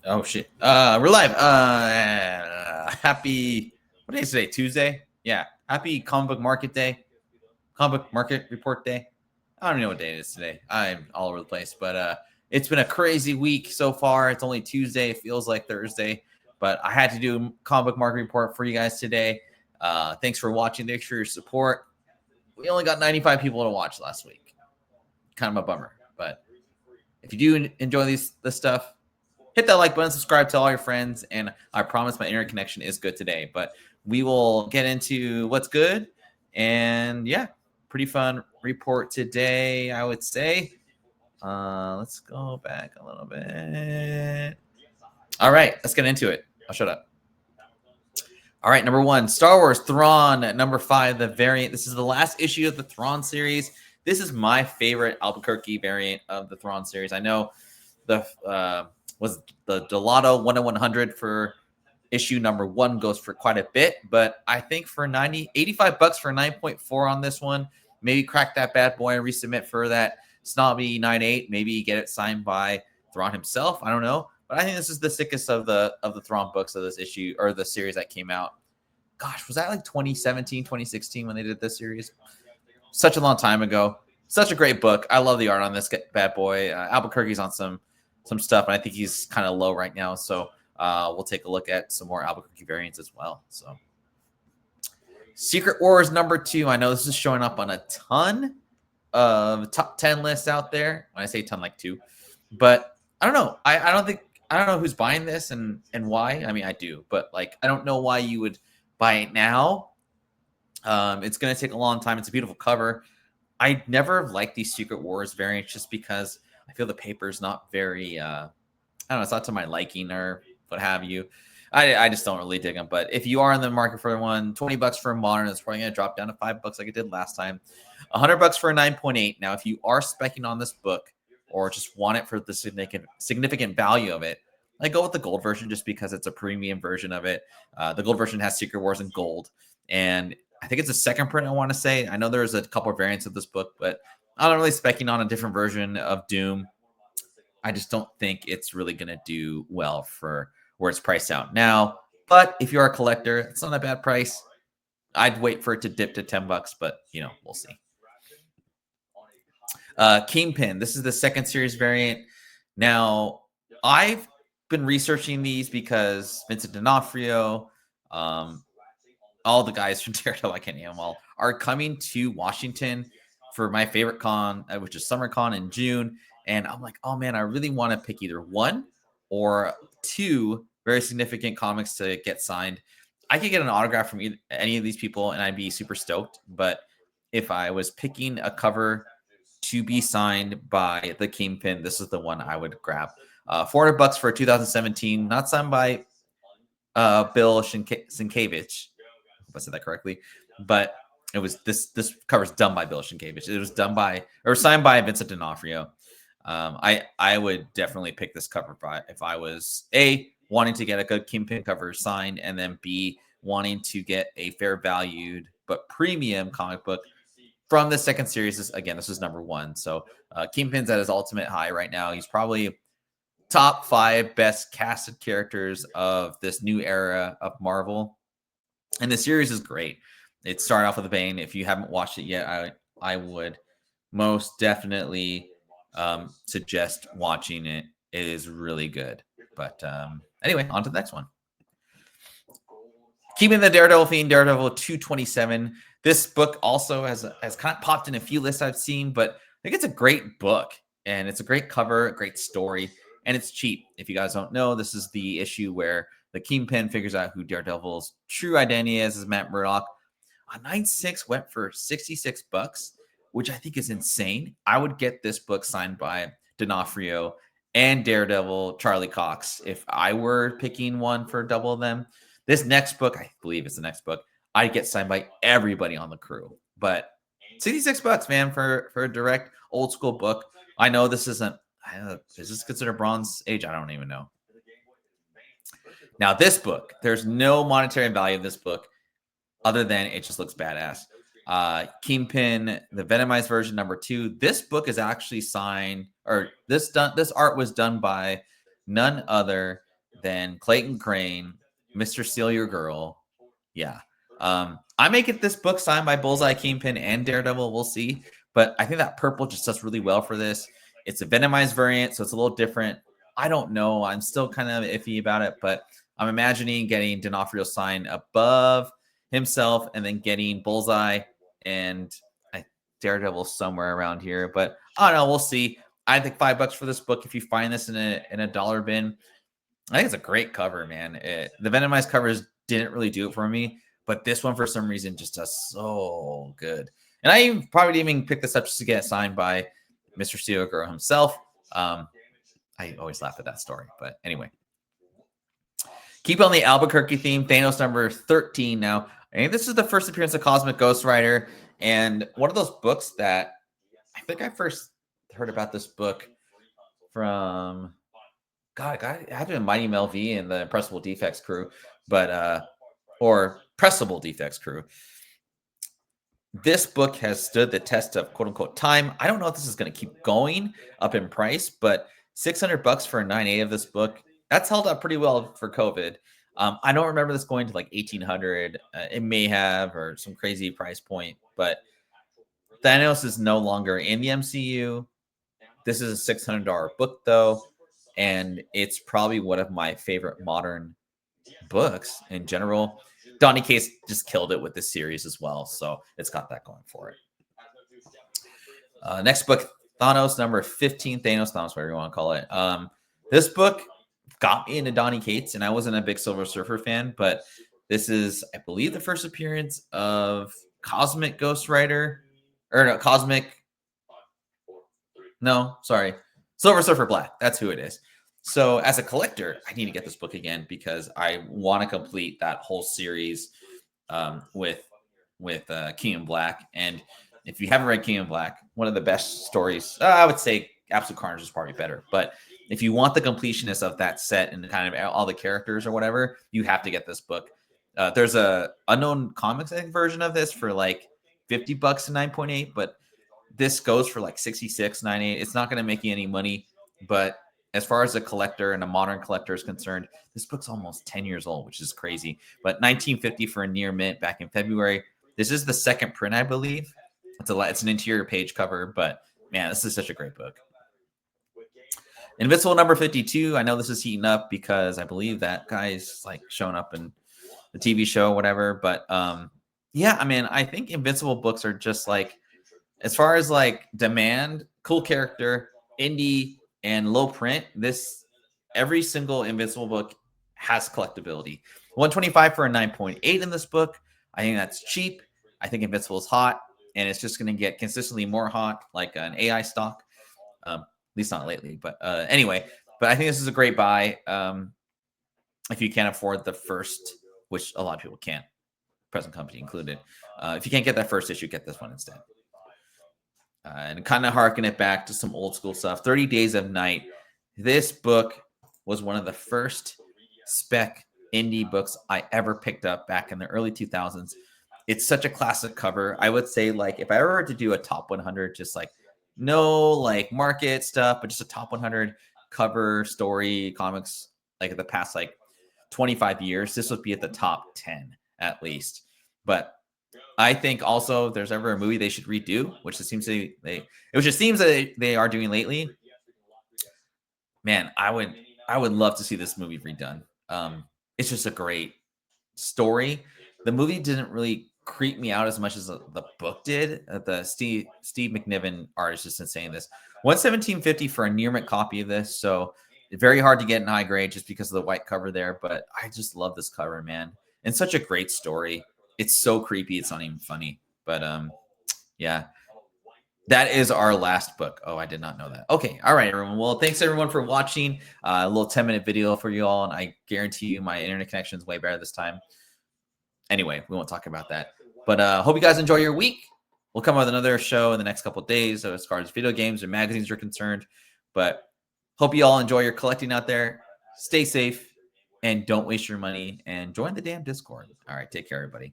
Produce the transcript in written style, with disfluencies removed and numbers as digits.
Oh shit. We're live. Happy, what day is today? Tuesday? Yeah. Happy comic book market day. Comic book market report day. I don't even know what day it is today. I'm all over the place, but it's been a crazy week so far. It's only Tuesday. It feels like Thursday, but I had to do a comic book market report for you guys today. Thanks for watching. Thanks for your support. We only got 95 people to watch last week. Kind of a bummer, but if you do enjoy this stuff, hit that like button, subscribe, tell all your friends, and I promise my internet connection is good today. But we will get into what's good, and yeah, pretty fun report today, I would say. Let's go back a little bit. All right, let's get into it. I'll shut up. All right, number one, Star Wars Thrawn at number 5, the variant. This is the last issue of the Thrawn series. This is my favorite Albuquerque variant of the Thrawn series. I know the was the Delato 10100 for issue number 1 goes for quite a bit, but I think for 85 bucks for 9.4 on this one, maybe crack that bad boy and resubmit for that snobby 9.8. Maybe get it signed by Thrawn himself. I don't know. But I think this is the sickest of the Thrawn books of this issue, or the series that came out. Gosh, was that like 2017, 2016 when they did this series? Such a long time ago. Such a great book. I love the art on this bad boy. Albuquerque's on some stuff, and I think he's kind of low right now. So we'll take a look at some more Albuquerque variants as well. So Secret Wars number 2. I know this is showing up on a ton of top 10 lists out there. When I say ton, like 2. But I don't know. I don't know who's buying this and why. I mean, I do, but like I don't know why you would buy it now. It's going to take a long time. It's a beautiful cover. I never liked these Secret Wars variants just because I feel the paper is not very, I don't know, it's not to my liking or what have you. I just don't really dig them. But if you are in the market for one, 20 bucks for a modern, it's probably going to drop down to 5 bucks like it did last time. 100 bucks for a 9.8. Now, if you are speccing on this book or just want it for the significant value of it, I go with the gold version just because it's a premium version of it. The gold version has Secret Wars in gold, and I think it's a second print, I want to say. I know there's a couple of variants of this book, but I'm not really specking on a different version of Doom. I just don't think it's really going to do well for where it's priced out now. But if you're a collector, it's not a bad price. I'd wait for it to dip to 10 bucks, but, we'll see. Kingpin. This is the second series variant. Now, I've been researching these because Vincent D'Onofrio, all the guys from Daredevil, I can't name them all, are coming to Washington for my favorite con, which is SummerCon in June. And I'm like, oh man, I really want to pick either 1 or 2 very significant comics to get signed. I could get an autograph from any of these people and I'd be super stoked. But if I was picking a cover to be signed by the Kingpin, this is the one I would grab. 400 bucks for 2017, not signed by Bill Sienkiewicz. I hope I said that correctly. But it was this cover's done by Bill Sienkiewicz. It was done by or signed by Vincent D'Onofrio. I would definitely pick this cover if I was A, wanting to get a good Kingpin cover signed, and then B, wanting to get a fair valued but premium comic book from the second series. This is number 1. So Kingpin's at his ultimate high right now. He's probably top 5 best casted characters of this new era of Marvel. And the series is great. It started off with a bang. If you haven't watched it yet, I would most definitely suggest watching it. It is really good. But anyway, on to the next one. Keeping the Daredevil theme, Daredevil 227. This book also has kind of popped in a few lists I've seen, but I think it's a great book. And it's a great cover, a great story, and it's cheap. If you guys don't know, this is the issue where the Kingpin figures out who Daredevil's true identity is Matt Murdock. A 9.6 went for 66 bucks, which I think is insane. I would get this book signed by D'Onofrio and Daredevil Charlie Cox if I were picking one for double of them. This next book, I believe it's the next book, I'd get signed by everybody on the crew. But 66 bucks, man, for a direct old school book. I know this isn't, is this considered Bronze Age? I don't even know. Now, this book, there's no monetary value of this book other than it just looks badass. Kingpin, the Venomized version number 2. This book is actually signed, or this art was done by none other than Clayton Crane, Mr. Steal Your Girl. Yeah. I may get this book signed by Bullseye, Kingpin, and Daredevil. We'll see. But I think that purple just does really well for this. It's a Venomized variant, so it's a little different. I don't know. I'm still kind of iffy about it, but I'm imagining getting D'Onofrio signed above himself and then getting Bullseye and Daredevil somewhere around here. But I don't know. We'll see. I think $5 for this book. If you find this in a dollar bin, I think it's a great cover, man. The Venomized covers didn't really do it for me, but this one for some reason just does so good. And I probably didn't even pick this up just to get it signed by Mr. Steel Girl himself. I always laugh at that story, but anyway. Keep on the Albuquerque theme. Thanos number 13 now. I think this is the first appearance of Cosmic Ghost Rider, and one of those books that I think I first heard about this book from I had been Mighty Mel V and the Pressable Defects crew, but or Pressable Defects crew. This book has stood the test of quote unquote time. I don't know if this is going to keep going up in price, but $600 for a 9.8 of this book, that's held up pretty well for COVID. I don't remember this going to like 1,800. It may have, or some crazy price point, but Thanos is no longer in the MCU. This is a $600 book though, and it's probably one of my favorite modern books in general. Donny Cates just killed it with this series as well, so it's got that going for it. Next book, Thanos number 15. Thanos, whatever you want to call it. This book got me into Donny Cates, and I wasn't a big Silver Surfer fan, but this is, I believe, the first appearance of Cosmic Ghost Rider, or no, Silver Surfer Black. That's who it is. So as a collector, I need to get this book again because I want to complete that whole series with King in Black. And if you haven't read King in Black, one of the best stories, I would say Absolute Carnage is probably better. But if you want the completionist of that set and kind of all the characters or whatever, you have to get this book. There's a Unknown Comics, I think, version of this for like $50 to 9.8, but this goes for like 66, 98. It's not going to make you any money, but as far as a collector and a modern collector is concerned, this book's almost 10 years old, which is crazy. But $19.50 for a near mint back in February. This is the second print, I believe. It's an interior page cover, but man, this is such a great book. Invincible number 52. I know this is heating up because I believe that guy's like showing up in the TV show, whatever. But yeah, I mean, I think Invincible books are just like, as far as like demand, cool character, indie, and low print, every single Invincible book has collectability. $125 for a 9.8 in this book. I think that's cheap. I think Invincible is hot, and it's just going to get consistently more hot, like an AI stock. At least not lately, but anyway. But I think this is a great buy if you can't afford the first, which a lot of people can't, present company included. If you can't get that first issue, get this one instead. And kind of harken it back to some old school stuff. 30 Days of Night. This book was one of the first spec indie books I ever picked up back in the early 2000s. It's such a classic cover. I would say, like, if I were to do a top 100, just like no like market stuff, but just a top 100 cover story comics, like the past like 25 years, this would be at the top 10 at least. But I think also if there's ever a movie they should redo, which it seems that they are doing lately. Man, I would love to see this movie redone. It's just a great story. The movie didn't really creep me out as much as the book did. The Steve McNiven art is just insane. This $117.50 for a near mint copy of this, so very hard to get in high grade just because of the white cover there. But I just love this cover, man, and such a great story. It's so creepy, it's not even funny. But yeah, that is our last book. Oh, I did not know that. Okay, all right, everyone. Well, thanks everyone for watching. A little 10-minute video for you all, and I guarantee you my internet connection is way better this time. Anyway, we won't talk about that. But hope you guys enjoy your week. We'll come with another show in the next couple of days as far as video games or magazines are concerned. But hope you all enjoy your collecting out there. Stay safe and don't waste your money, and join the damn Discord. All right, take care, everybody.